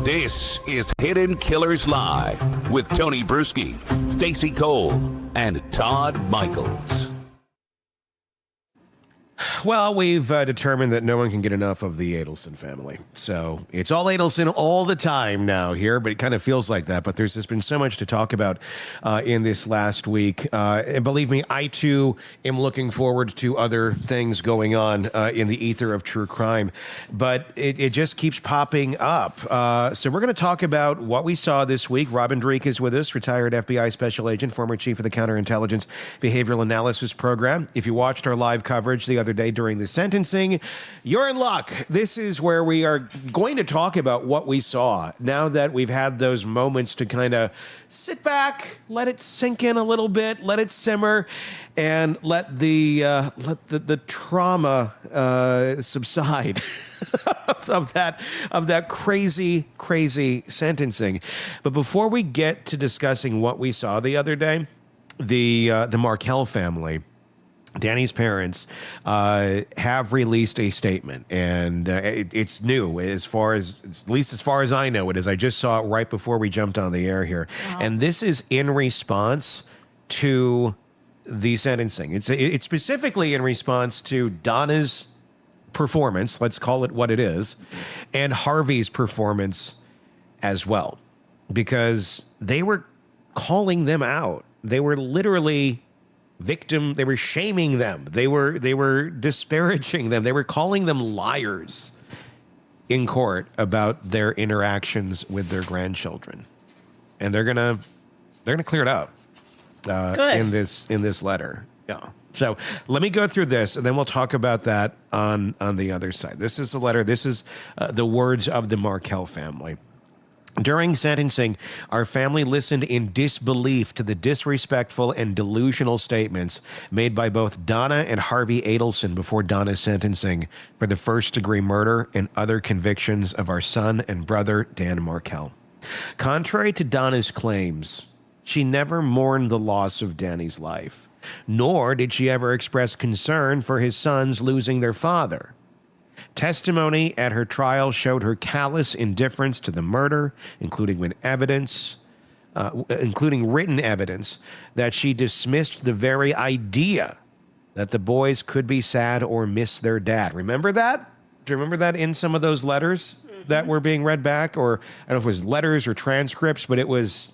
This is Hidden Killers Live with Tony Brueski, Stacy Cole, and Todd Michaels. Well, we've determined that no one can get enough of the Adelson family. So it's all Adelson all the time now here, but it kind of feels like that. But there's just been so much to talk about in this last week. And believe me, I too am looking forward to other things going on in the ether of true crime. But it just keeps popping up. So we're going to talk about what we saw this week. Robin Dreeke is with us, retired FBI special agent, former chief of the Counterintelligence Behavioral Analysis Program. If you watched our live coverage the other day during the sentencing, you're in luck. This is where we are going to talk about what we saw now that we've had those moments to kind of sit back, let it sink in a little bit, let it simmer, and let the trauma subside of that crazy sentencing. But before we get to discussing what we saw the other day, the Markel family, Danny's parents, have released a statement, and it's new at least as far as I know it is. I just saw it right before we jumped on the air here. Wow. And this is in response to the sentencing. It's specifically in response to Donna's performance, let's call it what it is, and Harvey's performance as well, because they were calling them out. They were literally they were shaming them. They were disparaging them. They were calling them liars in court about their interactions with their grandchildren. And they're gonna clear it up in this letter. Yeah. So let me go through this, and then we'll talk about that on the other side. This is the letter. This is the words of the Markel family. During sentencing, our family listened in disbelief to the disrespectful and delusional statements made by both Donna and Harvey Adelson before Donna's sentencing for the first-degree murder and other convictions of our son and brother, Dan Markel. Contrary to Donna's claims, she never mourned the loss of Danny's life, nor did she ever express concern for his sons losing their father. Testimony at her trial showed her callous indifference to the murder, including written evidence that she dismissed the very idea that the boys could be sad or miss their dad. Remember that? Do you remember that in some of those letters that were being read back? Or I don't know if it was letters or transcripts, but it was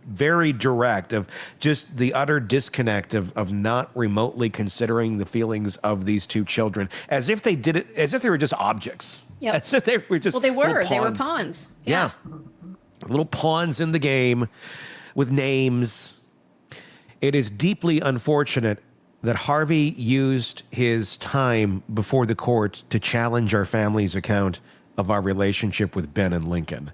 very direct of just the utter disconnect of not remotely considering the feelings of these two children, as if they did it, as if they were just objects. Yep. As if they were just they were pawns. Yeah. Little pawns in the game with names. It is deeply unfortunate that Harvey used his time before the court to challenge our family's account of our relationship with Ben and Lincoln.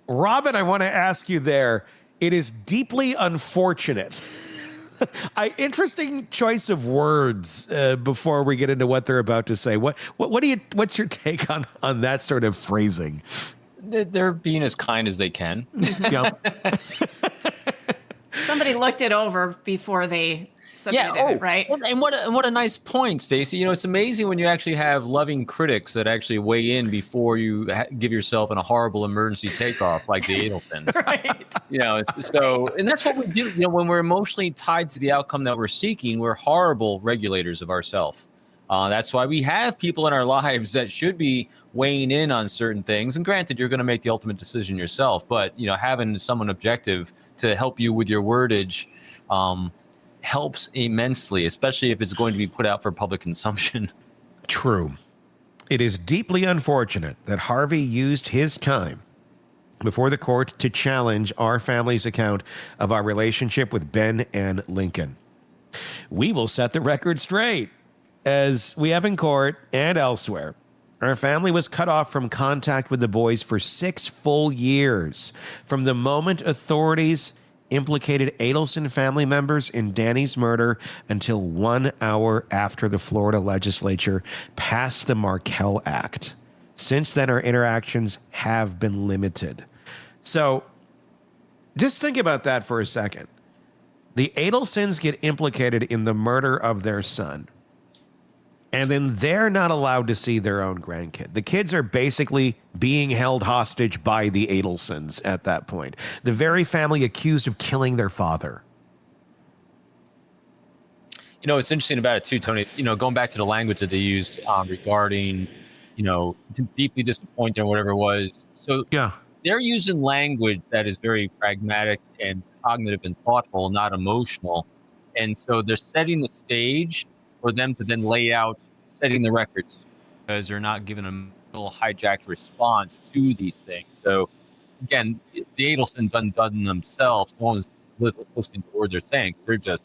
Robin, I want to ask you there. It is deeply unfortunate. Interesting choice of words before we get into what they're about to say. What's your take on that sort of phrasing? They're being as kind as they can. Yep. Somebody looked it over before they submitted it, right? And what a nice point, Stacy. You know, it's amazing when you actually have loving critics that actually weigh in before you give yourself in a horrible emergency takeoff like the Adelsons. Right. You know, and that's what we do. You know, when we're emotionally tied to the outcome that we're seeking, we're horrible regulators of ourselves. That's why we have people in our lives that should be weighing in on certain things. And granted, you're going to make the ultimate decision yourself, but you know, having someone objective to help you with your wordage helps immensely, especially if it's going to be put out for public consumption. True. It is deeply unfortunate that Harvey used his time before the court to challenge our family's account of our relationship with Ben and Lincoln. We will set the record straight. As we have in court and elsewhere, our family was cut off from contact with the boys for 6 full years, from the moment authorities implicated Adelson family members in Danny's murder until 1 hour after the Florida legislature passed the Markel Act. Since then, our interactions have been limited. So just think about that for a second. The Adelsons get implicated in the murder of their son. And then they're not allowed to see their own grandkid. The kids are basically being held hostage by the Adelsons at that point. The very family accused of killing their father. You know, what's interesting about it too, Tony, you know, going back to the language that they used regarding, you know, deeply disappointed or whatever it was. So Yeah. they're using language that is very pragmatic and cognitive and thoughtful, not emotional. And so they're setting the stage for them to then lay out, setting the records, because they're not giving a little hijacked response to these things. So again, the Adelsons undone themselves. No one's listening to what they're saying. They're just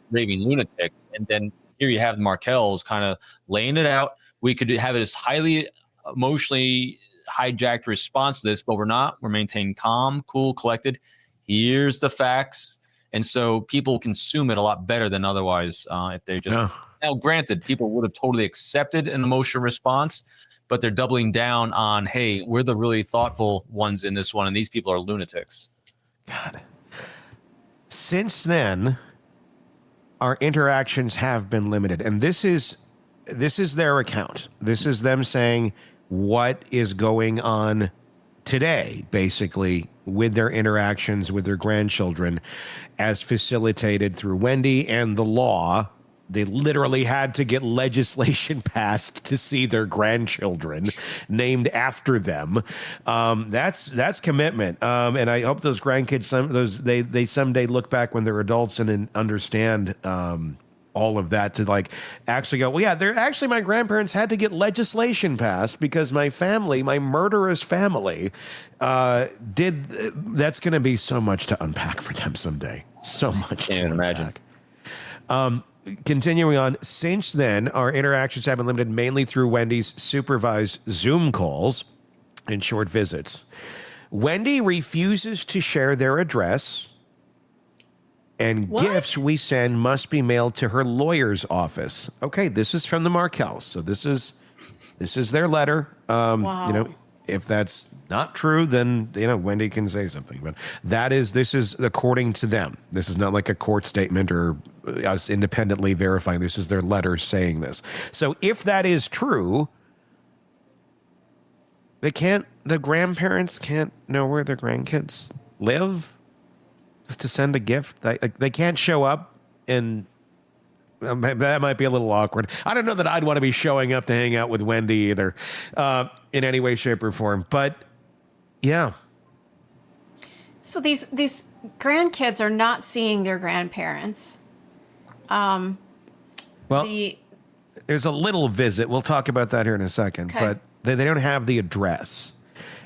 raving lunatics. And then here you have the Markells kind of laying it out. We could have this highly emotionally hijacked response to this, but we're not. We're maintaining calm, cool, collected. Here's the facts. And so people consume it a lot better than otherwise if they just... Now, granted, people would have totally accepted an emotional response, but they're doubling down on, hey, we're the really thoughtful ones in this one, and these people are lunatics. God. Since then, our interactions have been limited. And this is their account. This is them saying what is going on today, basically, with their interactions with their grandchildren as facilitated through Wendy and the law. They literally had to get legislation passed to see their grandchildren named after them. That's commitment. And I hope those grandkids, they someday look back when they're adults and understand all of that to like actually go, well, yeah, they're actually, my grandparents had to get legislation passed because my family, my murderous family, did. That's going to be so much to unpack for them someday. So much. Can't imagine. Continuing on, since then, our interactions have been limited mainly through Wendy's supervised Zoom calls and short visits. Wendy refuses to share their address, and gifts we send must be mailed to her lawyer's office. Okay, this is from the Markells, so this is their letter. Wow. You know, if that's not true, then, you know, Wendy can say something. But this is according to them. This is not like a court statement or us independently verifying. This is their letter saying this. So if that is true, the grandparents can't know where their grandkids live just to send a gift. They can't show up, and that might be a little awkward. I don't know that I'd want to be showing up to hang out with Wendy either, in any way, shape, or form. But yeah. So these grandkids are not seeing their grandparents. Well, there's a little visit. We'll talk about that here in a second. Okay. But they don't have the address.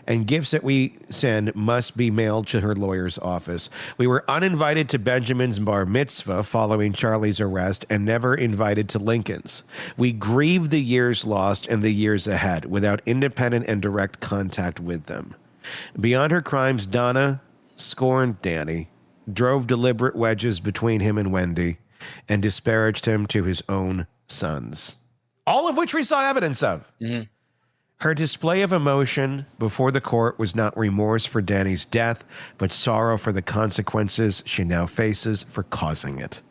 And gifts that we send must be mailed to her lawyer's office. We were uninvited to Benjamin's bar mitzvah following Charlie's arrest and never invited to Lincoln's. We grieve the years lost and the years ahead without independent and direct contact with them. Beyond her crimes, Donna scorned Danny, drove deliberate wedges between him and Wendy, and disparaged him to his own sons. All of which we saw evidence of. Mm-hmm. Her display of emotion before the court was not remorse for Danny's death, but sorrow for the consequences she now faces for causing it.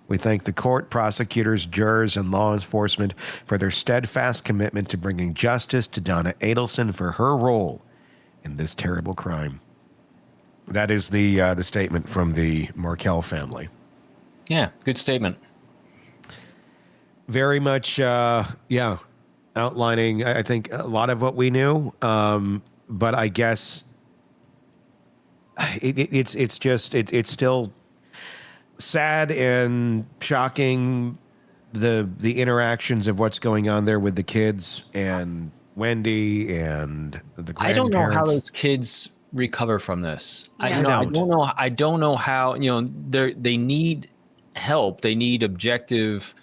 We thank the court, prosecutors, jurors, and law enforcement for their steadfast commitment to bringing justice to Donna Adelson for her role in this terrible crime. That is the statement from the Markell family. Yeah, good statement. Very much, outlining, I think, a lot of what we knew. But I guess it's still sad and shocking, the interactions of what's going on there with the kids and Wendy and the grandparents. I don't know how those kids recover from this. Yeah. I don't know how, you know, they need help. They need objective,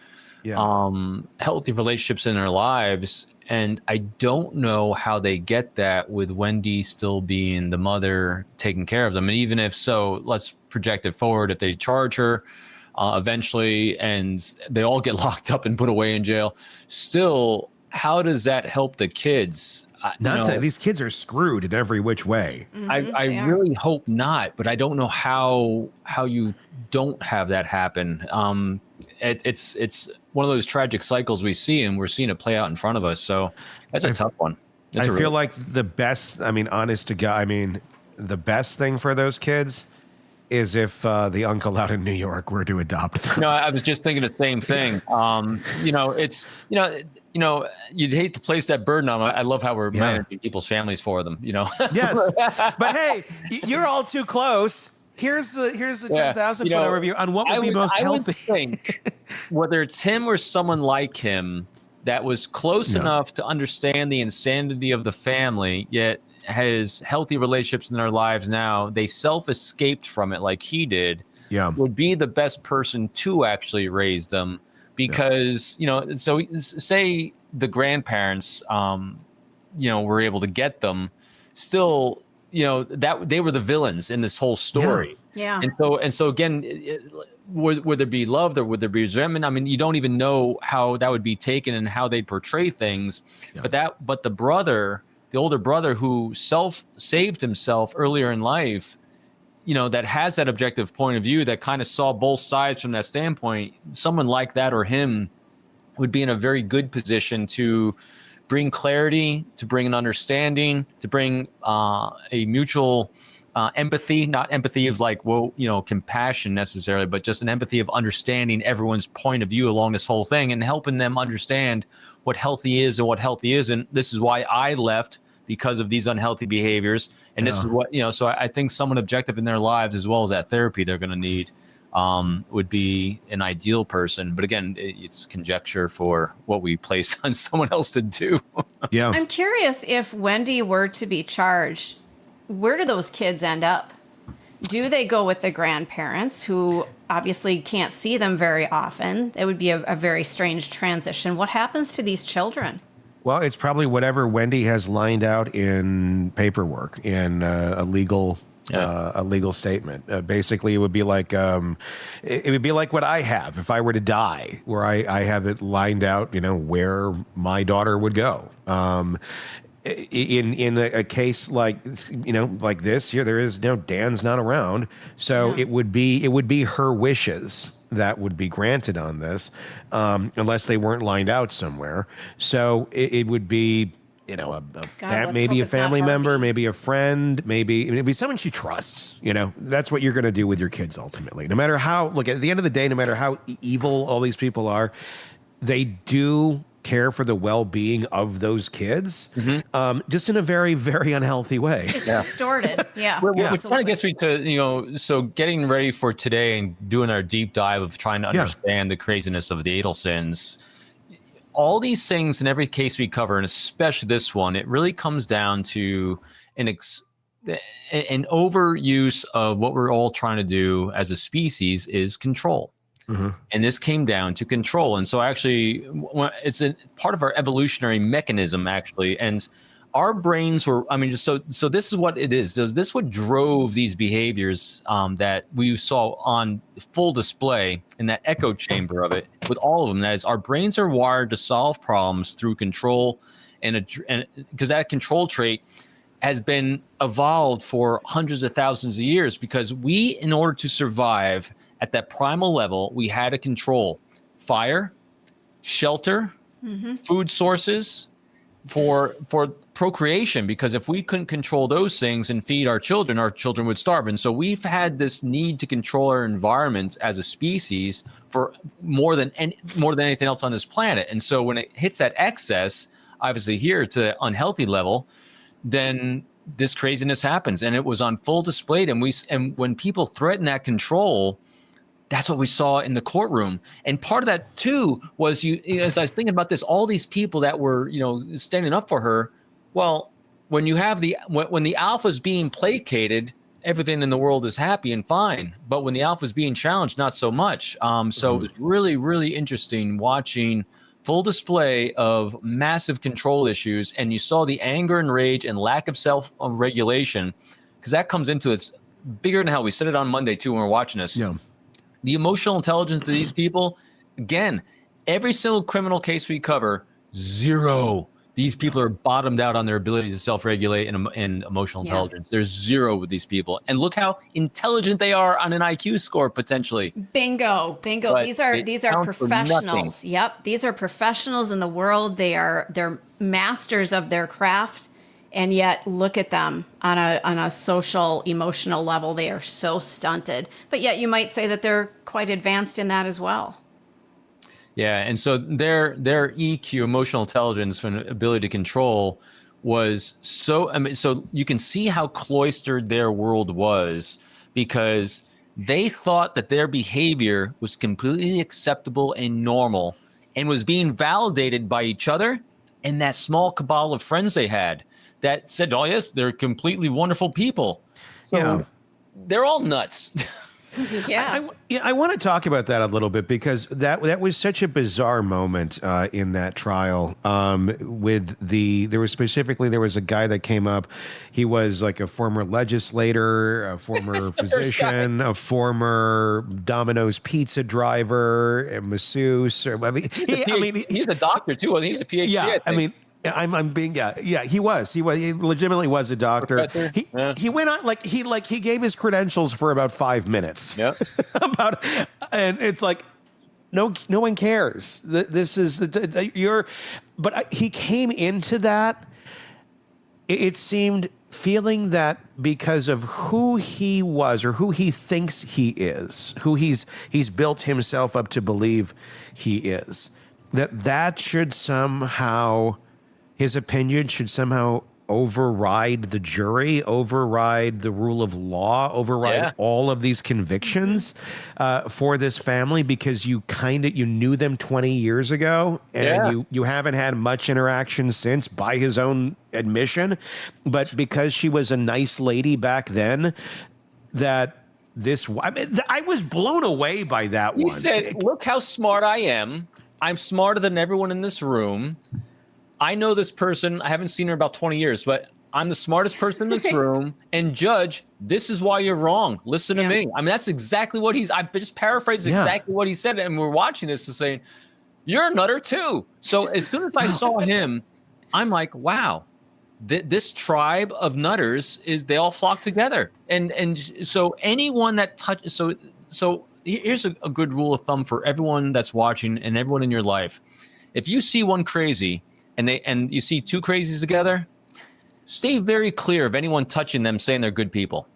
healthy relationships in their lives. And I don't know how they get that with Wendy still being the mother taking care of them. And even if so, let's project it forward. If they charge her eventually and they all get locked up and put away in jail, still, how does that help the kids? Nothing. These kids are screwed in every which way. Mm-hmm, I really hope not, but I don't know how you don't have that happen. It's one of those tragic cycles we see, and we're seeing it play out in front of us. So that's a tough one. I feel like the best, honest to God, the best thing for those kids is if the uncle out in New York were to adopt them. I was just thinking the same thing. It's, you'd hate to place that burden on them. I love how we're managing people's families for them, Yes. But hey, you're all too close. Here's the 10,000 foot overview on what would be most healthy. I would think whether it's him or someone like him that was close enough to understand the insanity of the family, yet has healthy relationships in their lives now, they self-escaped from it like he did, would be the best person to actually raise them. Because, so say the grandparents, were able to get them, still, that they were the villains in this whole story. Yeah. And so again, would there be love or would there be resentment? You don't even know how that would be taken and how they'd portray things. Yeah. But the older brother who saved himself earlier in life, that has that objective point of view, that kind of saw both sides from that standpoint, someone like that or him would be in a very good position to bring clarity, to bring an understanding, to bring a mutual empathy, not empathy of compassion necessarily, but just an empathy of understanding everyone's point of view along this whole thing and helping them understand what healthy is and what healthy isn't. This is why I left, because of these unhealthy behaviors. And this is what, so I think someone objective in their lives, as well as that therapy they're going to need, would be an ideal person. But again, it's conjecture for what we place on someone else to do. Yeah. I'm curious, if Wendy were to be charged, where do those kids end up? Do they go with the grandparents, who obviously can't see them very often? It would be a very strange transition. What happens to these children? Well, it's probably whatever Wendy has lined out in paperwork, in a legal statement. Basically, it would be like what I have if I were to die, where I have it lined out, where my daughter would go. In a case like like this here, there is Dan's not around, so it would be her wishes that would be granted on this, unless they weren't lined out somewhere. So it would be maybe a family member, maybe a friend, maybe it'd be someone she trusts. That's what you're going to do with your kids ultimately. No matter how, look, at the end of the day, no matter how evil all these people are, they do care for the well-being of those kids, just in a very, very unhealthy way. It's distorted. Yeah. Which kind of gets me to, so getting ready for today and doing our deep dive of trying to understand the craziness of the Adelsons. All these things in every case we cover, and especially this one, it really comes down to an overuse of what we're all trying to do as a species is control. Mm-hmm. And this came down to control. And so actually, it's a part of our evolutionary mechanism, actually. And our brains were, so this is what it is. So this is what drove these behaviors that we saw on full display in that echo chamber of it with all of them. That is, our brains are wired to solve problems through control. And because that control trait has been evolved for hundreds of thousands of years, because we, in order to survive at that primal level, we had to control fire, shelter, food sources for procreation, because if we couldn't control those things and feed our children would starve. And so we've had this need to control our environment as a species for more than anything else on this planet. And so when it hits that excess, obviously here to the unhealthy level, then this craziness happens. And it was on full display. And when people threaten that control, that's what we saw in the courtroom. And part of that too was, as I was thinking about this, all these people that were, standing up for her. Well, when you have when the alpha is being placated, everything in the world is happy and fine. But when the alpha is being challenged, not so much. So it was really, really interesting watching full display of massive control issues. And you saw the anger and rage and lack of self-regulation, because that comes into it's bigger than hell. We said it on Monday too when we were watching this. Yeah. The emotional intelligence of these people, again, every single criminal case we cover, zero. These people are bottomed out on their ability to self-regulate and emotional intelligence. There's zero with these people. And look how intelligent they are on an IQ score, potentially. Bingo. But These are professionals. Yep. These are professionals in the world. They're masters of their craft. And yet look at them on a social, emotional level. They are so stunted. But yet you might say that they're quite advanced in that as well. Yeah, and so their EQ, emotional intelligence, and ability to control was so. I mean, so you can see how cloistered their world was, because they thought that their behavior was completely acceptable and normal, and was being validated by each other and that small cabal of friends they had that said, "Oh yes, they're completely wonderful people." So they're all nuts. I want to talk about that a little bit, because that was such a bizarre moment in that trial. There was a guy that came up. He was like a former legislator, a former physician, a former Domino's pizza driver, a masseuse. He's a doctor too. He's a PhD. Yeah, I mean. I'm being he legitimately was a doctor. He went on he gave his credentials for about 5 minutes. Yeah. And it's like no one cares. This is he came into that, it seemed, feeling that because of who he was, or who he thinks he is, who he's built himself up to believe he is, that should somehow, his opinion should somehow override the jury, override the rule of law, override all of these convictions for this family, because you knew them 20 years ago, and you haven't had much interaction since, by his own admission. But because she was a nice lady back then, I was blown away by that one. He said, "Look how smart I am. I'm smarter than everyone in this room. I know this person. I haven't seen her about 20 years, but I'm the smartest person in this room. And judge, this is why you're wrong. Listen to me." I mean, that's exactly what I just paraphrased exactly what he said. And we're watching this and saying, "You're a nutter too." So as soon as I saw him, I'm like, wow, this tribe of nutters they all flock together. And so anyone that touches, so here's a good rule of thumb for everyone that's watching and everyone in your life. If you see one crazy, and you see two crazies together, stay very clear of anyone touching them saying they're good people.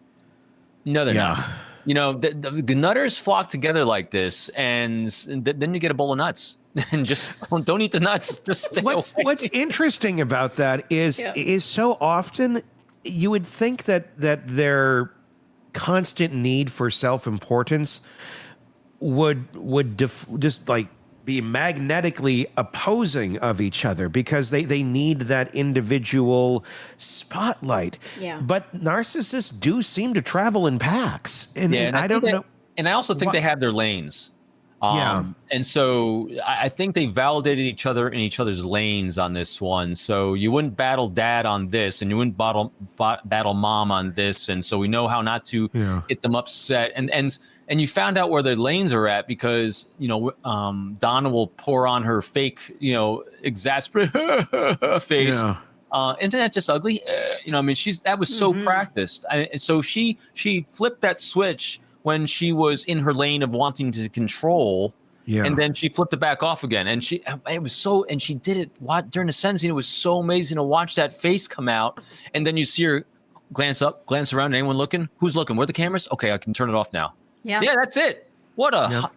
No, they're not. You know, the nutters flock together like this, and then you get a bowl of nuts. And just don't eat the nuts. Just stay away. What's interesting about that is so often you would think that their constant need for self-importance would just like be magnetically opposing of each other, because they need that individual spotlight. Yeah. But narcissists do seem to travel in packs. And I don't know. And I also think they have their lanes. And so I think they validated each other in each other's lanes on this one. So you wouldn't battle dad on this, and you wouldn't battle mom on this. And so we know how not to get them upset. And you found out where their lanes are at, because, Donna will pour on her fake, exasperated face. Yeah. Isn't that just ugly? That was so practiced. So she flipped that switch when she was in her lane of wanting to control, and then she flipped it back off again. And she did it during the sentencing. It was so amazing to watch that face come out, and then you see her glance up, glance around. Anyone looking? Who's looking? Where are the cameras? Okay, I can turn it off now. Yeah, that's it. What a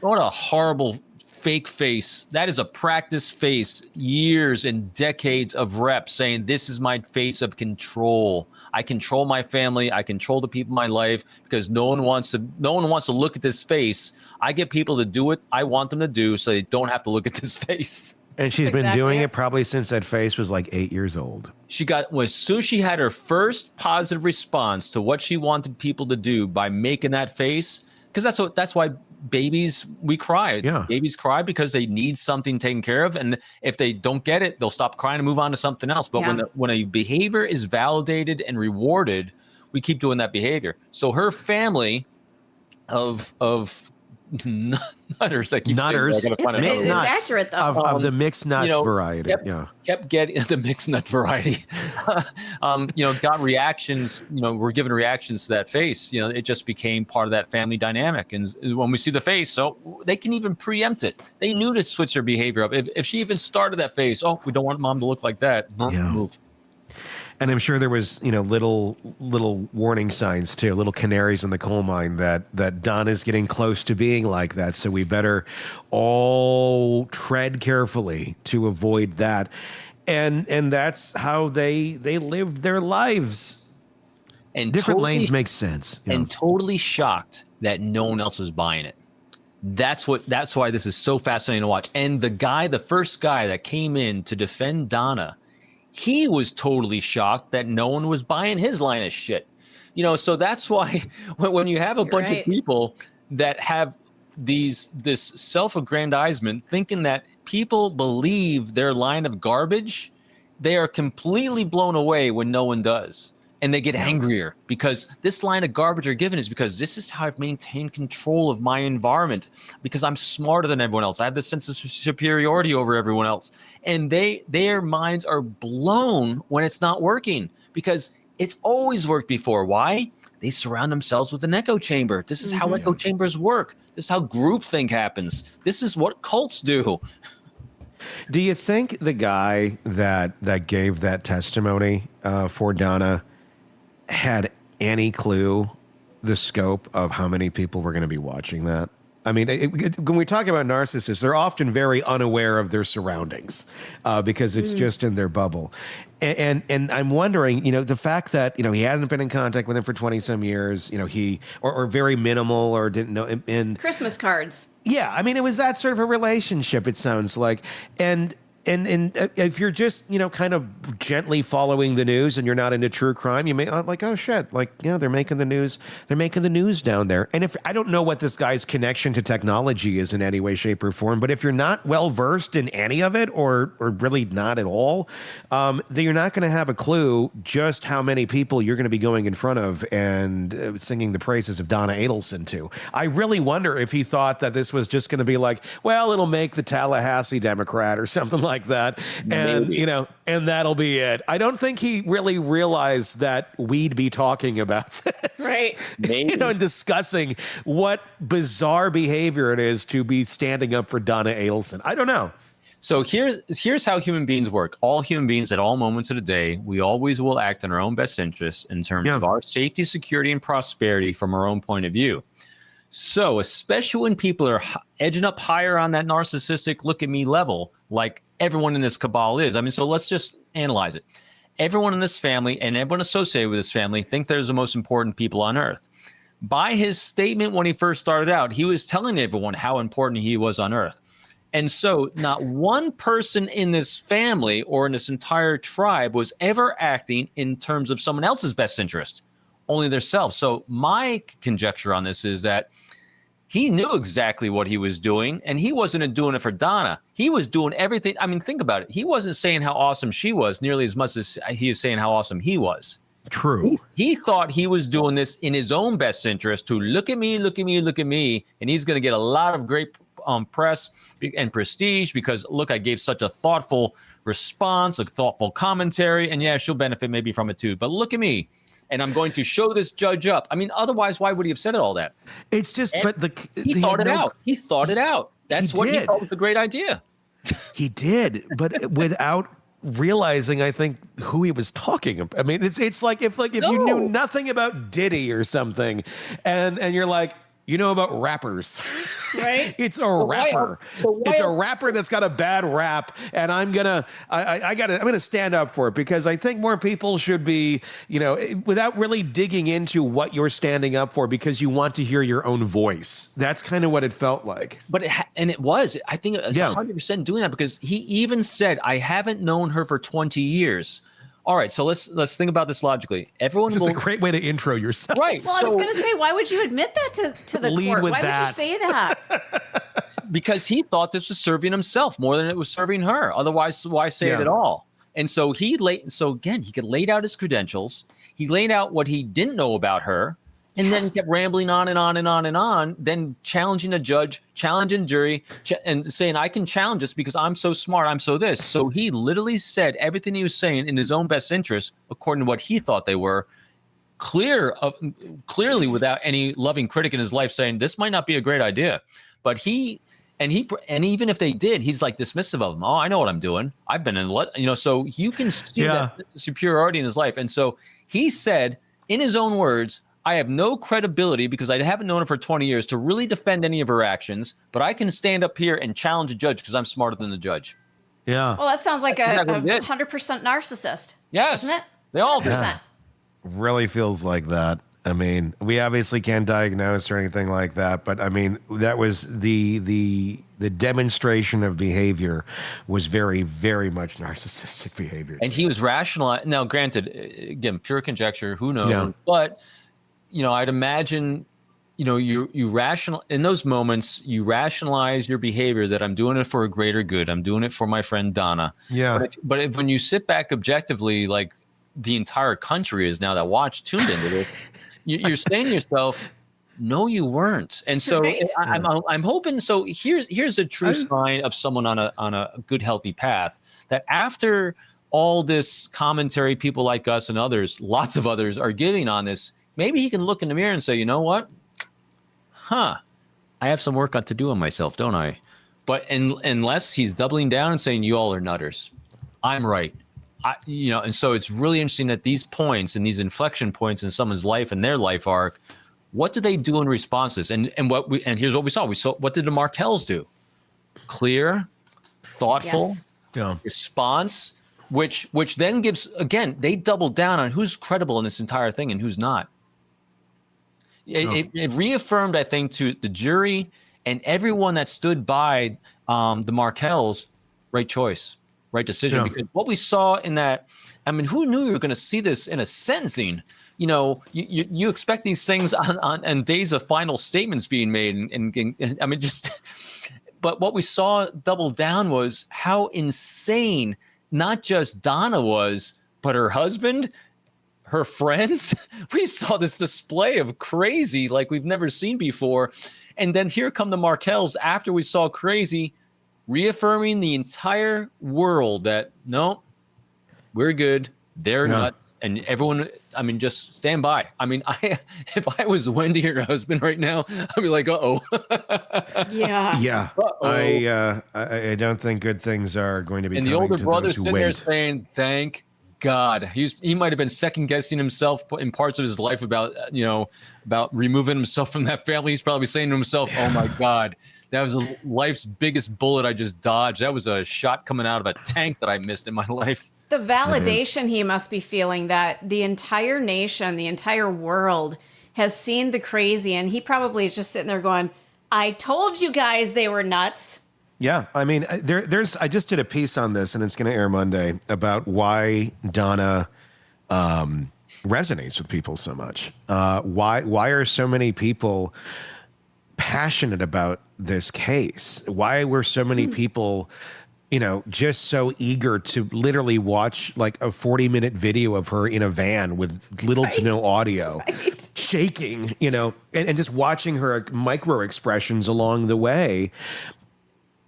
horrible fake face. That is a practice face. Years and decades of reps saying, this is my face of control. I control my family. I control the people in my life, because no one wants to look at this face. I get people to do what I want them to do, so they don't have to look at this face. And she's been doing it probably since that face was like 8 years old. As soon as she had her first positive response to what she wanted people to do by making that face, because that's why babies, we cry. Yeah. Babies cry because they need something taken care of, and if they don't get it, they'll stop crying and move on to something else. But when a behavior is validated and rewarded, we keep doing that behavior. So her family of nutters. I keep Nutters. saying that. I gotta find It's another word. nuts. accurate, though. Of the mixed nuts variety. Kept getting the mixed nut variety. Got reactions. We're given reactions to that face. It just became part of that family dynamic. And when we see the face, so they can even preempt it. They knew to switch their behavior up. If she even started that face, we don't want mom to look like that. Yeah. Move. And I'm sure there was, little warning signs too, little canaries in the coal mine that Donna's getting close to being like that. So we better all tread carefully to avoid that. And that's how they lived their lives. And different lanes make sense. And totally shocked that no one else was buying it. That's why this is so fascinating to watch. And the first guy that came in to defend Donna, he was totally shocked that no one was buying his line of shit. So that's why when you have a bunch of people that have this self-aggrandizement, thinking that people believe their line of garbage, they are completely blown away when no one does. And they get angrier because this line of garbage are given is because this is how I've maintained control of my environment, because I'm smarter than everyone else. I have this sense of superiority over everyone else. And their minds are blown when it's not working, because it's always worked before. Why? They surround themselves with an echo chamber. This is how echo chambers work. This is how groupthink happens. This is what cults do. Do you think the guy that gave that testimony for Donna had any clue the scope of how many people were going to be watching that? I mean, when we talk about narcissists, they're often very unaware of their surroundings because it's just in their bubble. And I'm wondering, the fact that, he hasn't been in contact with him for 20 some years, or very minimal, or didn't know him in Christmas cards. Yeah. I mean, it was that sort of a relationship, it sounds like. And if you're just, kind of gently following the news and you're not into true crime, you may like, oh shit, like, they're making the news. They're making the news down there. And if I don't know what this guy's connection to technology is in any way, shape, or form, but if you're not well versed in any of it, or really not at all, then you're not going to have a clue just how many people you're going to be going in front of and singing the praises of Donna Adelson to. I really wonder if he thought that this was just going to be like, well, it'll make the Tallahassee Democrat or something like that, and Maybe. And that'll be it. I don't think he really realized that we'd be talking about this, Right? Maybe. and discussing what bizarre behavior it is to be standing up for Donna Adelson. I don't know. So here's how human beings work. All human beings at all moments of the day, we always will act in our own best interest in terms of our safety, security, and prosperity from our own point of view. So especially when people are edging up higher on that narcissistic look at me level, like everyone in this cabal is. I mean, so let's just analyze it. Everyone in this family and everyone associated with this family think they're the most important people on earth. By his statement when he first started out, he was telling everyone how important he was on earth. And so not one person in this family or in this entire tribe was ever acting in terms of someone else's best interest, only themselves. So my conjecture on this is that he knew exactly what he was doing, and he wasn't doing it for Donna. He was doing everything. I mean, think about it. He wasn't saying how awesome she was nearly as much as he is saying how awesome he was. True. He thought he was doing this in his own best interest to look at me, look at me, look at me, and he's going to get a lot of great press and prestige because, look, I gave such a thoughtful response, a thoughtful commentary, and yeah, she'll benefit maybe from it too. But look at me. And I'm going to show this judge up. I mean, otherwise, why would he have said all that? It's just, And but he thought it out. He thought it out. That's what he did. thought was a great idea. He did, but without realizing, I think, who he was talking about. I mean, it's like if you knew nothing about Diddy or something, and you're like, you know about rappers, Right? It's a rapper. It's a rapper that's got a bad rap, and I'm gonna stand up for it because I think more people should be, without really digging into what you're standing up for because you want to hear your own voice. That's kind of what it felt like. But it was. I think it was 100% doing that because he even said, "I haven't known her for 20 years." All right, so let's think about this logically. Everyone Which is a great way to intro yourself. Right. Well, I was going to say, why would you admit that to the Lead court? with Why that. would you say that? because he thought this was serving himself more than it was serving her. Otherwise, why say it at all? And so he laid out his credentials. He laid out what he didn't know about her. And then he kept rambling on and on and on and on, then challenging a judge, challenging jury, and saying, I can challenge this because I'm so smart, I'm so this. So he literally said everything he was saying in his own best interest, according to what he thought they were, clearly without any loving critic in his life saying, this might not be a great idea. But and even if they did, he's like dismissive of them. Oh, I know what I'm doing. I've been in, so you can see that superiority in his life. And so he said, in his own words, I have no credibility because I haven't known her for 20 years to really defend any of her actions, but I can stand up here and challenge a judge because I'm smarter than the judge. Yeah. Well, that sounds like a 100% narcissist. Yes. Isn't it? They all 100%. do. Really feels like that. I mean, we obviously can't diagnose or anything like that, but I mean, that was the demonstration of behavior was very, very much narcissistic behavior. And he was rational. Now, granted, again, pure conjecture, who knows? Yeah. But, I'd imagine, you rational in those moments, you rationalize your behavior that I'm doing it for a greater good. I'm doing it for my friend Donna. Yeah. But if when you sit back objectively, like the entire country is now that tuned into this, you're saying to yourself, no, you weren't. And so right. I'm hoping. So here's a true sign of someone on a good, healthy path, that after all this commentary, people like us and others, lots of others are giving on this, maybe he can look in the mirror and say, you know what? I have some work to do on myself, don't I? But unless he's doubling down and saying, you all are nutters, I'm right. And so it's really interesting that these points and these inflection points in someone's life and their life arc, what do they do in response to this? And here's what we saw. What did the Markells do? Clear, thoughtful response, which then gives, again, they doubled down on who's credible in this entire thing and who's not. It reaffirmed, I think, to the jury and everyone that stood by the Markells, right choice, right decision. Yeah. Because what we saw in that, I mean, who knew you were going to see this in a sentencing? You expect these things on days of final statements being made, and I mean, but what we saw double down was how insane not just Donna was, but her husband, her friends. We saw this display of crazy like we've never seen before. And then here come the Markells after we saw crazy, reaffirming the entire world that, no, we're good. They're not. And everyone, I mean, just stand by. I mean, if I was Wendy or her husband right now, I'd be like, uh-oh. Yeah. Yeah. Uh-oh. I don't think good things are going to be coming to those who wait. And the older brother's sitting there saying, thank God. He might have been second guessing himself in parts of his life about removing himself from that family. He's probably saying to himself, oh my God, that was life's biggest bullet I just dodged. That was a shot coming out of a tank that I missed in my life. The validation he must be feeling that the entire nation, the entire world has seen the crazy, and he probably is just sitting there going, I told you guys they were nuts. Yeah, I mean, I just did a piece on this, and it's going to air Monday, about why Donna resonates with people so much. Why are so many people passionate about this case? Why were so many people, just so eager to literally watch like a 40-minute video of her in a van with little to no audio, shaking, and just watching her micro expressions along the way.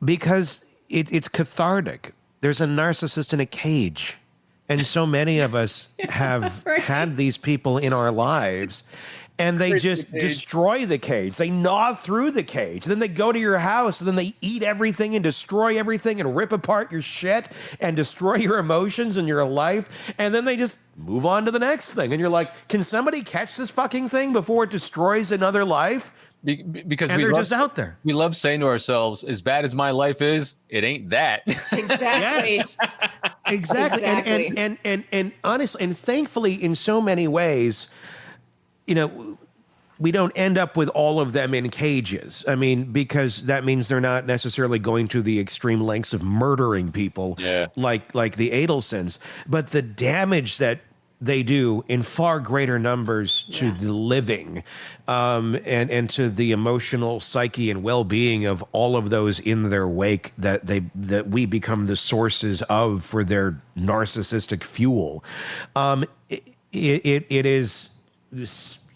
Because it's cathartic. There's a narcissist in a cage. And so many of us have had these people in our lives, and they just destroy the cage. They gnaw through the cage. Then they go to your house, and then they eat everything and destroy everything and rip apart your shit and destroy your emotions and your life. And then they just move on to the next thing. And you're like, can somebody catch this fucking thing before it destroys another life? Because they're just out there. We love saying to ourselves, as bad as my life is, it ain't that. Exactly. Yes. Exactly. And honestly, and thankfully, in so many ways, we don't end up with all of them in cages. I mean, because that means they're not necessarily going to the extreme lengths of murdering people like the Adelsons. But the damage that they do in far greater numbers to the living, and to the emotional psyche and well-being of all of those in their wake that we become the sources of for their narcissistic fuel. It is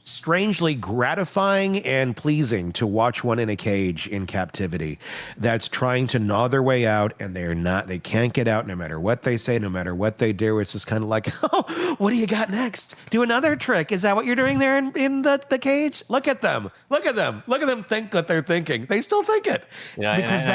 strangely gratifying and pleasing to watch one in a cage in captivity that's trying to gnaw their way out, and they can't get out no matter what they say, no matter what they do. It's just kind of like, oh, what do you got next? Do another trick. Is that what you're doing there in the cage? Look at them. Look at them think what they're thinking. They still think it. Yeah, because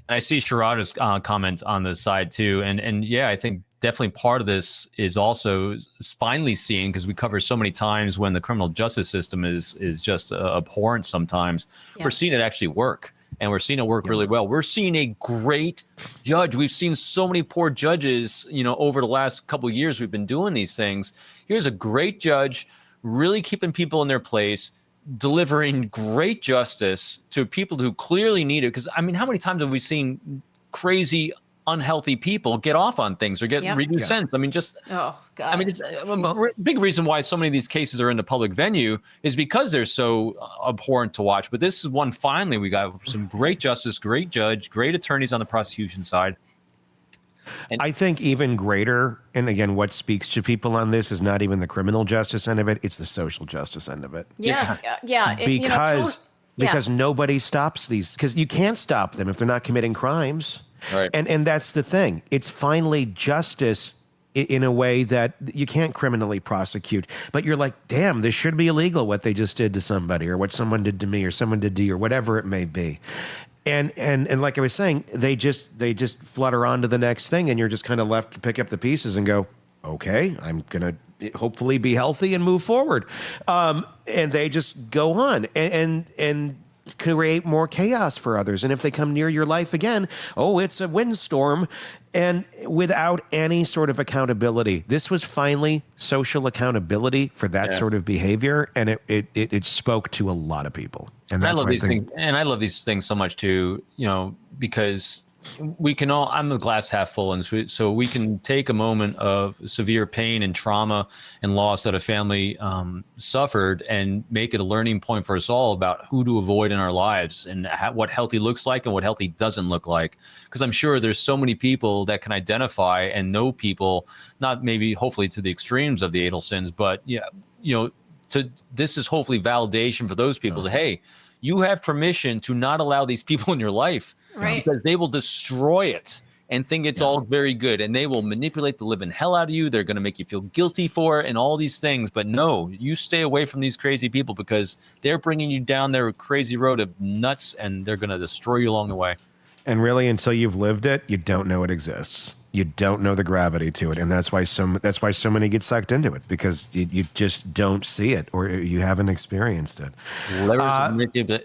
I see Sharada's comment on the side too. And yeah, I think definitely part of this is also finally seeing, because we cover so many times when the criminal justice system is just abhorrent sometimes. Yeah. We're seeing it actually work, and we're seeing it work really well. We're seeing a great judge. We've seen so many poor judges, over the last couple of years we've been doing these things. Here's a great judge really keeping people in their place, delivering great justice to people who clearly need it. Because, I mean, how many times have we seen crazy, unhealthy people get off on things or get reduced sentence? I mean, it's a big reason why so many of these cases are in the public venue is because they're so abhorrent to watch. But this is one, finally, we got some great justice, great judge, great attorneys on the prosecution side. And I think even greater, and again, what speaks to people on this is not even the criminal justice end of it, it's the social justice end of it. Yes. Yeah. Because nobody stops these, because you can't stop them if they're not committing crimes. Right. And that's the thing. It's finally justice in a way that you can't criminally prosecute, but you're like, damn, this should be illegal what they just did to somebody, or what someone did to me, or someone did to you, or whatever it may be. And like I was saying, they just flutter on to the next thing, and you're just kind of left to pick up the pieces and go, okay, I'm gonna hopefully be healthy and move forward. And they just go on and create more chaos for others. And if they come near your life again, oh, it's a windstorm, and without any sort of accountability. This was finally social accountability for that sort of behavior, and it spoke to a lot lot of people. And that's I love these things, and I love these things so much too, because we can all, I'm a glass half full, and so we can take a moment of severe pain and trauma and loss that a family suffered and make it a learning point for us all about who to avoid in our lives and what healthy looks like and what healthy doesn't look like. Because I'm sure there's so many people that can identify and know people, not maybe hopefully to the extremes of the Adelsons, but this is hopefully validation for those people. Say, hey, you have permission to not allow these people in your life, right? Because they will destroy it and think it's all very good, and they will manipulate the living hell out of you. They're going to make you feel guilty for it and all these things. But no, you stay away from these crazy people, because they're bringing you down their crazy road of nuts, and they're going to destroy you along the way. And really, until you've lived it, you don't know it exists. You don't know the gravity to it, and that's why so many get sucked into it, because you just don't see it, or you haven't experienced it.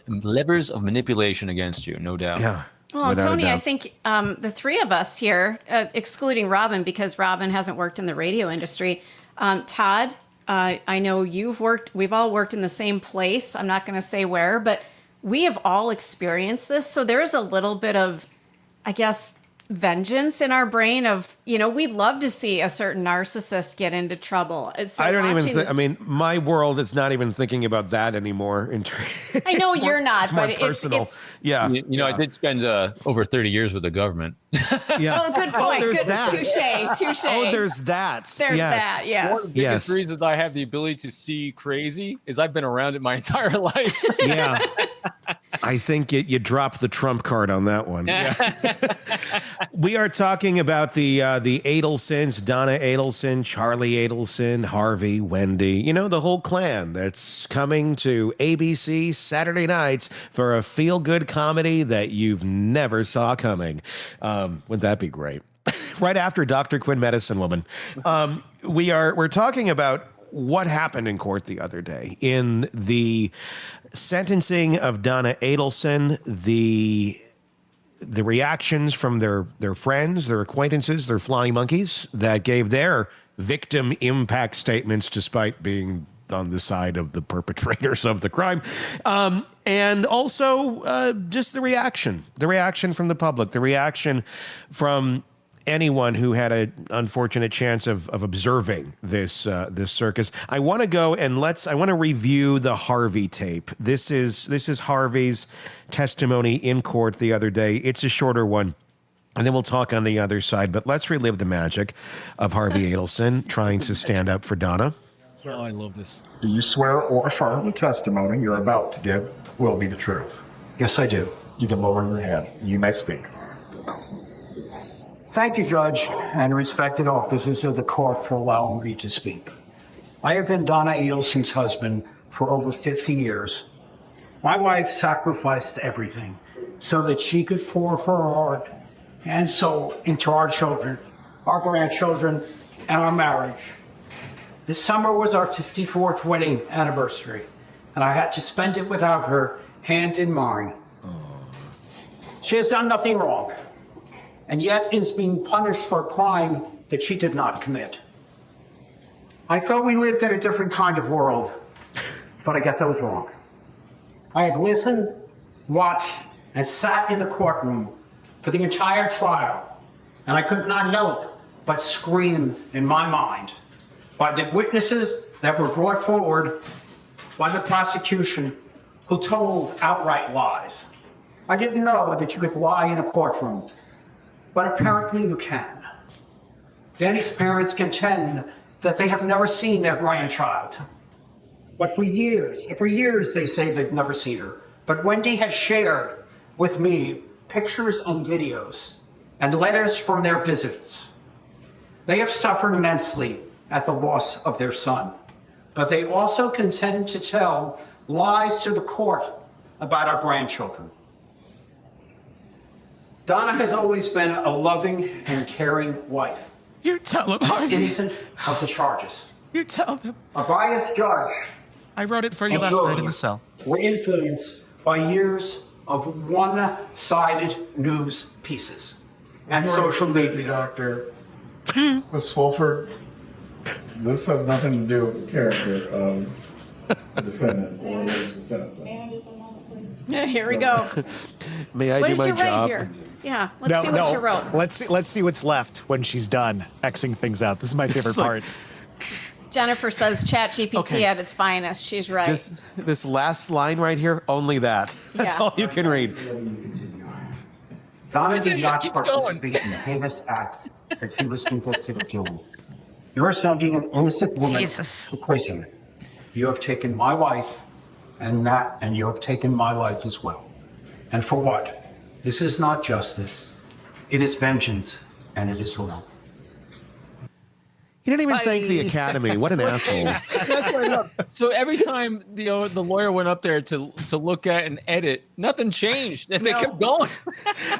Levers of manipulation against you, no doubt. Yeah. Well, Tony, I think the three of us here, excluding Robin, because Robin hasn't worked in the radio industry. Todd, I know we've all worked in the same place. I'm not going to say where, but we have all experienced this. So there's a little bit of, I guess, vengeance in our brain of, we'd love to see a certain narcissist get into trouble. So I don't even my world is not even thinking about that anymore. I know you're not, but it's personal. I did spend over 30 years with the government. Yeah. Well, good point. Good. Touche. Oh, there's that. That. Yes. One of the biggest reasons I have the ability to see crazy is I've been around it my entire life. Yeah. I think you dropped the trump card on that one. Yeah. We are talking about the Adelsons, Donna Adelson, Charlie Adelson, Harvey, Wendy, the whole clan that's coming to ABC Saturday nights for a feel-good comedy that you've never saw coming. Wouldn't that be great? Right after Dr. Quinn, Medicine Woman. We're talking about what happened in court the other day in the sentencing of Donna Adelson, the reactions from their friends, their acquaintances, their flying monkeys that gave their victim impact statements despite being on the side of the perpetrators of the crime. And also just the reaction from the public, the reaction from anyone who had an unfortunate chance of observing this circus. I want to go and I want to review the Harvey tape. This is Harvey's testimony in court the other day. It's a shorter one, and then we'll talk on the other side. But let's relive the magic of Harvey Adelson trying to stand up for Donna. Oh, I love this. Do you swear or affirm the testimony you're about to give will be the truth? Yes, I do. You can lower your hand. You may speak. Thank you, Judge, and respected officers of the court for allowing me to speak. I have been Donna Adelson's husband for over 50 years. My wife sacrificed everything so that she could pour her heart and soul into our children, our grandchildren, and our marriage. This summer was our 54th wedding anniversary, and I had to spend it without her, hand in mine. She has done nothing wrong, and yet is being punished for a crime that she did not commit. I thought we lived in a different kind of world, but I guess I was wrong. I have listened, watched, and sat in the courtroom for the entire trial, and I could not help but scream in my mind by the witnesses that were brought forward by the prosecution who told outright lies. I didn't know that you could lie in a courtroom, but apparently you can. Danny's parents contend that they have never seen their grandchild. But for years they say they've never seen her. But Wendy has shared with me pictures and videos and letters from their visits. They have suffered immensely at the loss of their son, but they also contend to tell lies to the court about our grandchildren. Donna has always been a loving and caring wife. You tell him, She's Harvey. innocent of the charges. You tell them. A biased judge I wrote it for you and last night in jury the cell. were influenced by years of one-sided news pieces and social media. Doctor, Miss Wolford, this has nothing to do with the character of the defendant or the sentencing. Yeah, here we go. May I What do did my you write job? here? Yeah, let's see what you wrote. Let's see what's left when she's done Xing things out. This is my favorite part. Jennifer says ChatGPT Okay. at its finest. She's right. This last line right here, only that. That's Yeah. all you can read. Donna did not keeps going. participate in the heinous acts that she was convicted of doing. You are sending an innocent woman Jesus. to prison. You have taken my wife and you have taken my life as well. And for what? This is not justice. It is vengeance, and it is wrong. He didn't even thank the Academy. What an asshole. That's what I love. So every time the lawyer went up there to look at and edit, nothing changed, and they kept going.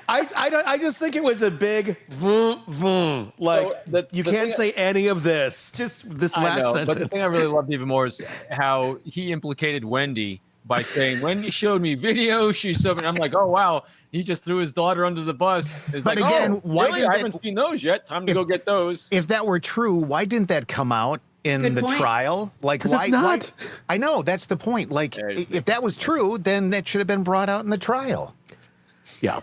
I just think it was a big vroom, vroom. Like, So you the can't thing- say any of this. Just this I last know, sentence. but the thing I really loved even more is how he implicated Wendy by saying, Wendy showed me videos, she showed me, and I'm like, oh, wow, he just threw his daughter under the bus. It's But like, again, oh, why really? did I that- haven't seen those yet. Time to go get those. If that were true, why didn't that come out in Good the point. trial? Like, 'Cause why? it's not. I know that's the point. Like, There it is. if that was true, then that should have been brought out in the trial. Yeah.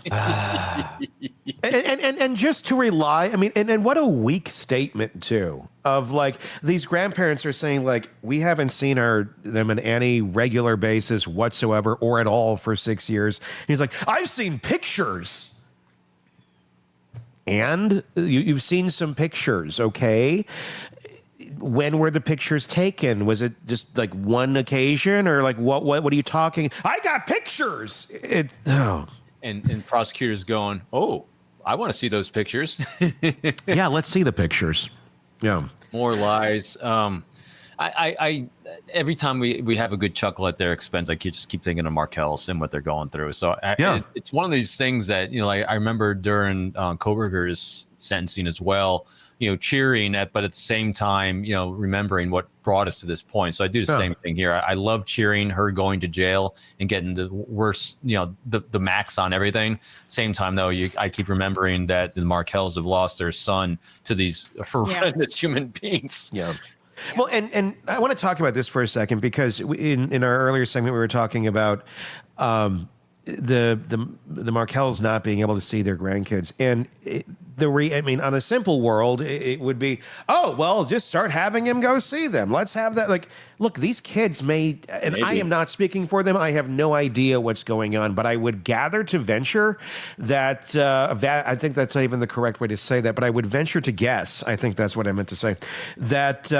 and just to rely, I mean, and what a weak statement too, of like these grandparents are saying like, we haven't seen them on any regular basis whatsoever or at all for 6 years. And he's like, I've seen pictures. And you've seen some pictures, okay? When were the pictures taken? Was it just like one occasion, or like what are you talking? I got pictures. And prosecutors going, oh, I want to see those pictures. Yeah, let's see the pictures. Yeah. More lies. I every time we have a good chuckle at their expense, I just keep thinking of Markel's and what they're going through. So it's one of these things that, like I remember during Koberger's sentencing as well, cheering but at the same time, remembering what brought us to this point. So I do the same thing here. I love cheering her going to jail and getting the worst, the max on everything. Same time though, I keep remembering that the Markels have lost their son to these horrendous human beings. Yeah. Well, and I want to talk about this for a second, because in our earlier segment we were talking about the Markels not being able to see their grandkids, and on a simple world it would be, oh well, just start having him go see them. Let's have that. Like, look, these kids maybe. I am not speaking for them. I have no idea what's going on, but I would gather to venture that I think that's not even the correct way to say that, but I would venture to guess. I think that's what I meant to say, that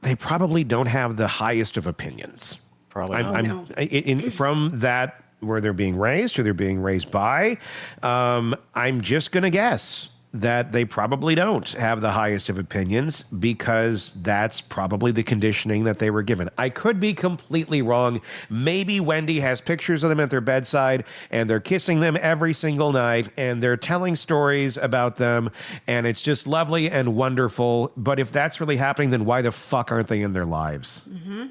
they probably don't have the highest of opinions. Probably not. From that, where they're being raised or they're being raised by, I'm just going to guess that they probably don't have the highest of opinions because that's probably the conditioning that they were given. I could be completely wrong. Maybe Wendy has pictures of them at their bedside and they're kissing them every single night and they're telling stories about them and it's just lovely and wonderful. But if that's really happening, then why the fuck aren't they in their lives? Mm-hmm.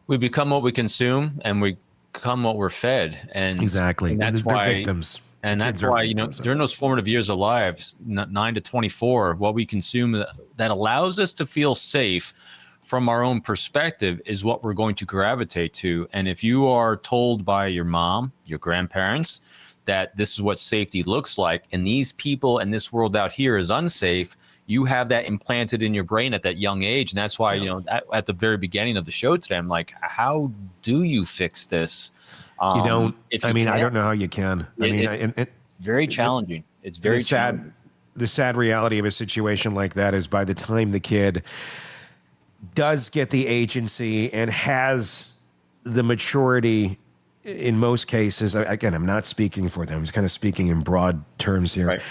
We become what we consume and we become what we're fed. And exactly. And that's they're why victims. And that's why, during those formative years of lives, 9 to 24, what we consume that allows us to feel safe from our own perspective is what we're going to gravitate to. And if you are told by your mom, your grandparents, that this is what safety looks like, and these people and this world out here is unsafe, you have that implanted in your brain at that young age. And that's why, at the very beginning of the show today, I'm like, how do you fix this? You don't. I don't know how you can. It's very challenging. It's very sad. The sad reality of a situation like that is by the time the kid does get the agency and has the maturity, in most cases, again, I'm not speaking for them. I'm just kind of speaking in broad terms here. Right.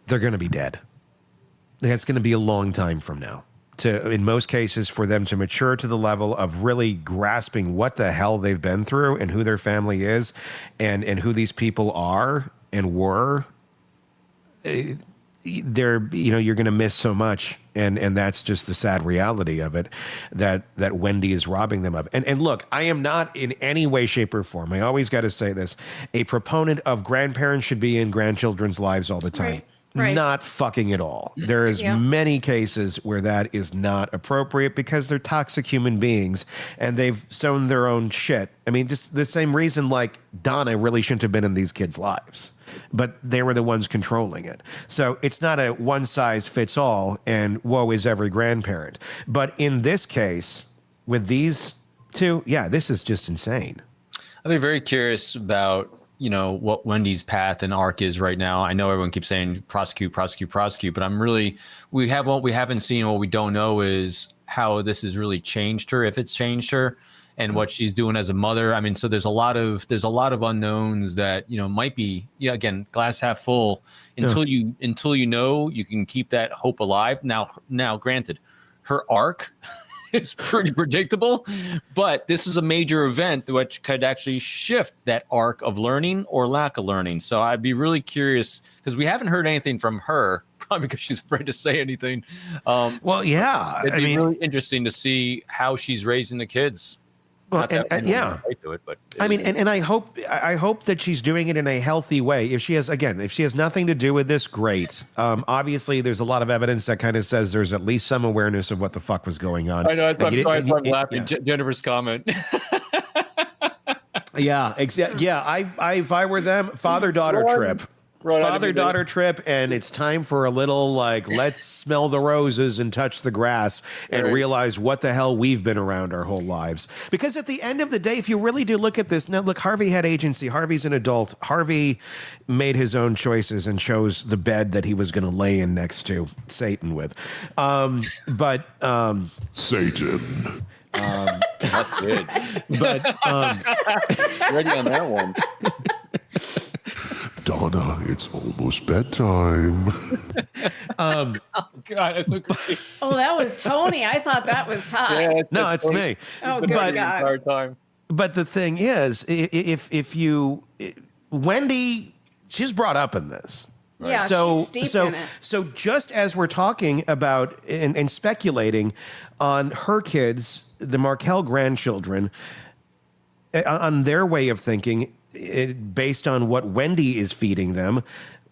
They're going to be dead. That's going to be a long time from now. In most cases, for them to mature to the level of really grasping what the hell they've been through and who their family is and who these people are and were, you're going to miss so much. And that's just the sad reality of it that Wendy is robbing them of. And look, I am not in any way, shape, or form, I always got to say this, a proponent of grandparents should be in grandchildren's lives all the time. Right. Not fucking at all. There is many cases where that is not appropriate because they're toxic human beings and they've sown their own shit. I mean, just the same reason like Donna really shouldn't have been in these kids' lives, but they were the ones controlling it. So it's not a one size fits all and woe is every grandparent. But in this case, with these two, this is just insane. I'd be very curious about what Wendy's path and arc is right now. I know everyone keeps saying prosecute, but we haven't seen, what we don't know is how this has really changed her, if it's changed her, and what she's doing as a mother. I mean, so there's a lot of unknowns that, might be, again, glass half full until you you can keep that hope alive. Now, granted, her arc is pretty predictable, but this is a major event which could actually shift that arc of learning or lack of learning. So I'd be really curious because we haven't heard anything from her, probably because she's afraid to say anything. It'd be really interesting to see how she's raising the kids. Well, and I hope that she's doing it in a healthy way. If she has nothing to do with this, great. Obviously, there's a lot of evidence that kind of says there's at least some awareness of what the fuck was going on. I know. I'm laughing. Jennifer's comment. If I were them, father-daughter trip. Father-daughter trip, and it's time for a little let's smell the roses and touch the grass and realize what the hell we've been around our whole lives. Because at the end of the day, if you really do look at this, now look, Harvey had agency. Harvey's an adult. Harvey made his own choices and chose the bed that he was going to lay in next to Satan with. Satan. That's good. But ready on that one. Donna, it's almost bedtime. Oh God, that's so creepy. Oh, that was Tony. I thought that was Todd. Yeah, no, it's me. Oh, good God. But the thing is, Wendy, she's brought up in this. Right? Yeah, she's steeped in it. So just as we're talking about and speculating on her kids, the Markel grandchildren, on their way of thinking, based on what Wendy is feeding them,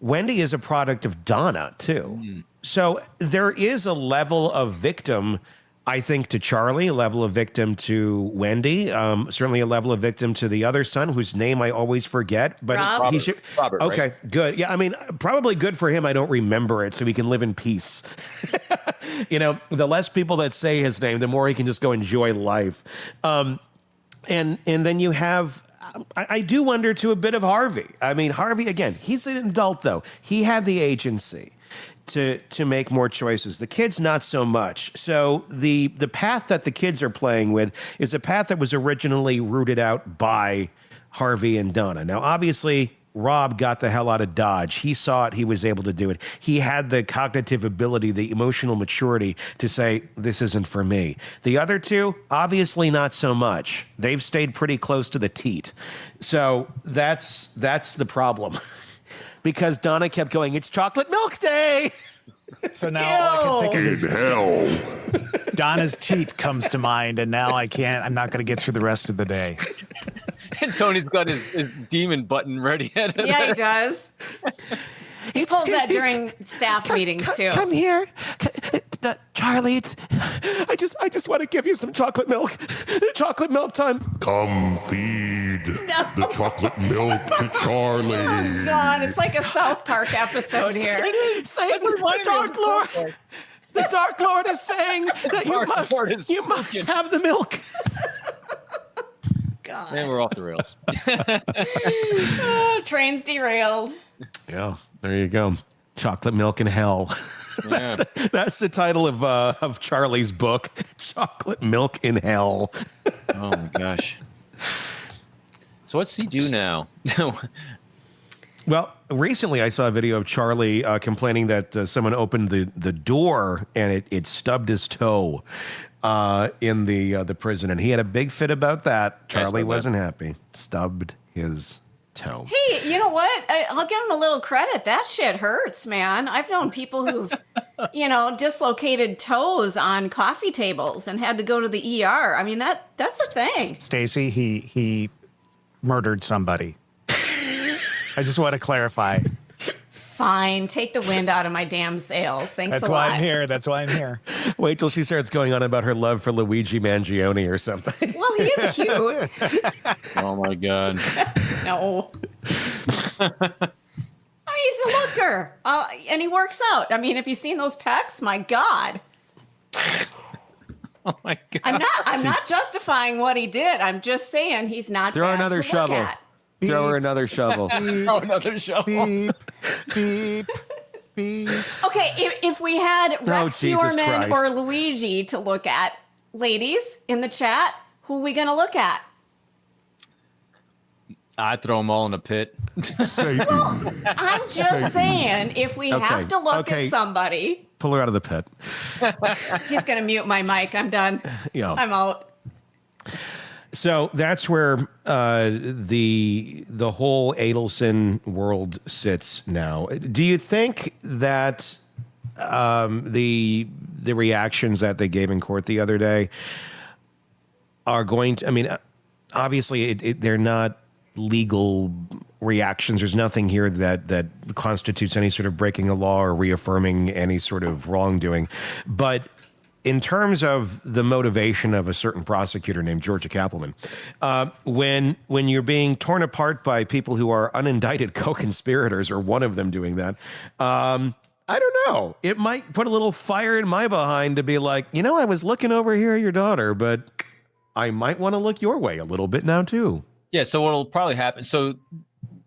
Wendy is a product of Donna too. Mm. So there is a level of victim, I think, to Charlie, a level of victim to Wendy, certainly a level of victim to the other son, whose name I always forget. But Robert, okay, right? Good. Yeah, I mean, probably good for him. I don't remember it, so he can live in peace. The less people that say his name, the more he can just go enjoy life. And then you have, I do wonder to a bit of Harvey. I mean, Harvey, again, he's an adult, though. He had the agency. to make more choices. The kids, not so much. So the path that the kids are playing with is a path that was originally rooted out by Harvey and Donna. Now, obviously, Rob got the hell out of Dodge. He saw it. He was able to do it. He had the cognitive ability, the emotional maturity to say, this isn't for me. The other two, obviously not so much. They've stayed pretty close to the teat. So that's the problem. Because Donna kept going, it's chocolate milk day. So now all I can think of In is hell. Donna's teat comes to mind, and now I'm not going to get through the rest of the day. And Tony's got his demon button ready. Yeah, he does. He pulls that during staff meetings too. Come here, Charlie. I just want to give you some chocolate milk. Chocolate milk time. Come feed the chocolate milk to Charlie. Oh God, it's like a South Park episode here. Satan, the Dark Lord. The Dark Lord is saying that you must have the milk. God. And we're off the rails. Train's derailed. Yeah, there you go. Chocolate milk in hell. Yeah. That's the title of Charlie's book. Chocolate milk in hell. Oh my gosh. So what's he do now? Well, recently I saw a video of Charlie complaining that someone opened the door and it stubbed his toe in the prison, and he had a big fit about that. Charlie wasn't happy. Stubbed his toe. Hey, you know what? I'll give him a little credit. That shit hurts, man. I've known people who've, dislocated toes on coffee tables and had to go to the ER. I mean, that's a thing. Stacy, he murdered somebody. I just want to clarify. Fine, take the wind out of my damn sails. Thanks That's a why lot. I'm here. That's why I'm here. Wait till she starts going on about her love for Luigi Mangione or something. Well, he is cute. Oh my God. No. He's a looker. And he works out. I mean, have you seen those pecs? My God. Oh my God. I'm not justifying what he did. I'm just saying he's not Throw bad another to look shovel. at. Throw her another shovel. Oh, another shovel. Beep, beep, beep. Okay, if we had Rex Jesus Yorman Christ. or Luigi to look at, ladies in the chat, who are we going to look at? I throw them all in a pit. Satan. I'm just saying, if we have to look okay. at somebody, Pull her out of the pit. he's going to mute my mic. I'm done. Yeah. I'm out. So that's where the whole Adelson world sits now. Do you think that the reactions that they gave in court the other day are going to? I mean, obviously, they're not legal reactions. There's nothing here that constitutes any sort of breaking a law or reaffirming any sort of wrongdoing, but in terms of the motivation of a certain prosecutor named Georgia Kappelman, when you're being torn apart by people who are unindicted co-conspirators, or one of them doing that, I don't know. It might put a little fire in my behind to be like, I was looking over here at your daughter, but I might want to look your way a little bit now too. Yeah, so what'll probably happen, so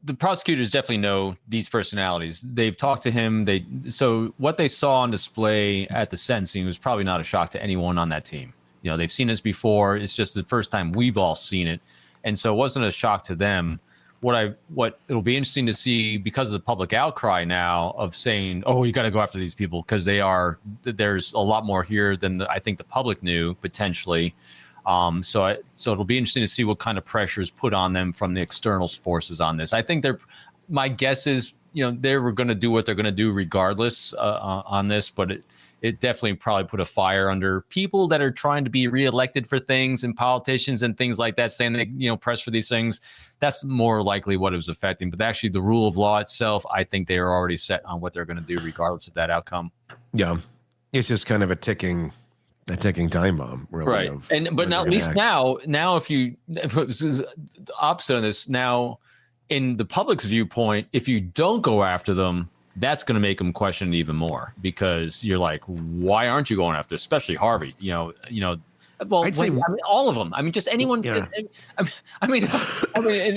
the prosecutors definitely know these personalities. They've talked to him. So what they saw on display at the sentencing was probably not a shock to anyone on that team. They've seen this before. It's just the first time we've all seen it. And so it wasn't a shock to them. What it'll be interesting to see, because of the public outcry now of saying, oh, you got to go after these people because there's a lot more here than I think the public knew potentially. So it'll be interesting to see what kind of pressure is put on them from the external forces on this. I think my guess is, they were going to do what they're going to do regardless on this, but it definitely probably put a fire under people that are trying to be reelected for things, and politicians and things like that, saying they, press for these things. That's more likely what it was affecting. But actually the rule of law itself, I think they are already set on what they're going to do regardless of that outcome. Yeah. It's just kind of a ticking time bomb, really. Right. But now, at least now, if you, this is the opposite of this, now in the public's viewpoint, if you don't go after them, that's going to make them question it even more, because you're like, why aren't you going after, especially Harvey? Well, I'd say- I mean, all of them. I mean, just anyone. Yeah. I mean,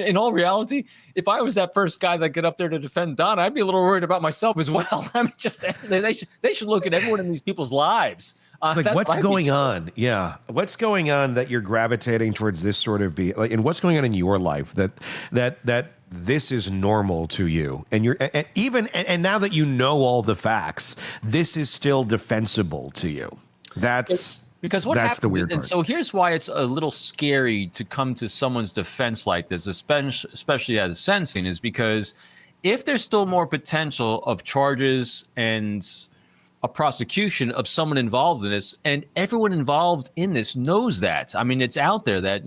in all reality, if I was that first guy that got up there to defend Donna, I'd be a little worried about myself as well. I mean, just they should look at everyone in these people's lives. It's like, That's what's what I'd be going told. on? Yeah. What's going on that you're gravitating towards this sort of and what's going on in your life that this is normal to you? And you're and now that you know all the facts, this is still defensible to you. That's Because that's the weird and part. so here's why it's a little scary to come to someone's defense like this, especially as sentencing, is because if there's still more potential of charges and a prosecution of someone involved in this, and everyone involved in this knows that. I mean, it's out there that,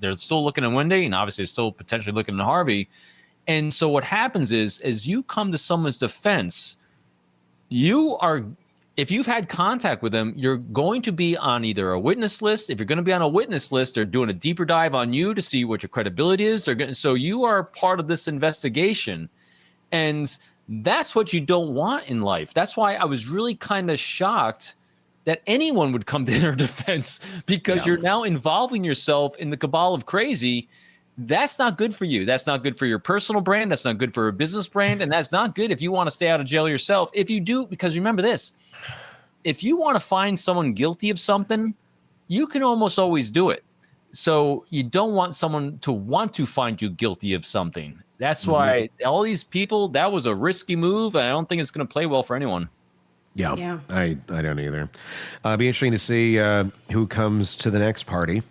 they're still looking at Wendy, and obviously still potentially looking at Harvey. And so what happens is, as you come to someone's defense, if you've had contact with them, you're going to be on either a witness list. If you're going to be on a witness list, they're doing a deeper dive on you to see what your credibility is. So you are part of this investigation. And that's what you don't want in life. That's why I was really kind of shocked that anyone would come to their defense, because you're now involving yourself in the cabal of crazy. That's not good for you. That's not good for your personal brand. That's not good for a business brand. And that's not good if you want to stay out of jail yourself. If you do, because remember this, if you want to find someone guilty of something, you can almost always do it. So you don't want someone to want to find you guilty of something. That's why all these people, that was a risky move, and I don't think it's going to play well for anyone. Yeah. I don't either. Be interesting to see who comes to the next party.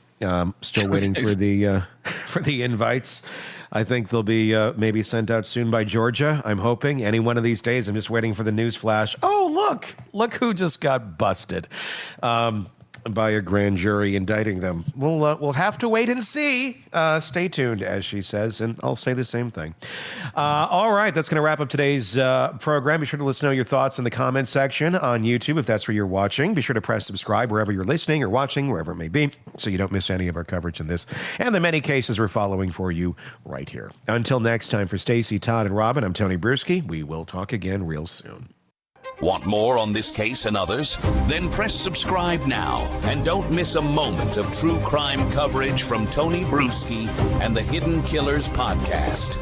Still waiting for the invites. I think they'll be maybe sent out soon by Georgia. I'm hoping any one of these days. I'm just waiting for the news flash. Oh, look who just got busted by a grand jury indicting them. We'll have to wait and see. Stay tuned, as she says, and I'll say the same thing. All right, that's going to wrap up today's program. Be sure to let us know your thoughts in the comment section on YouTube if that's where you're watching. Be sure to press subscribe wherever you're listening or watching, wherever it may be, so you don't miss any of our coverage in this and the many cases we're following for you right here. Until next time, for Stacy, Todd, and Robin, I'm Tony Brueski. We will talk again real soon. Want more on this case and others? Then press subscribe now and don't miss a moment of true crime coverage from Tony Brueski and the Hidden Killers podcast.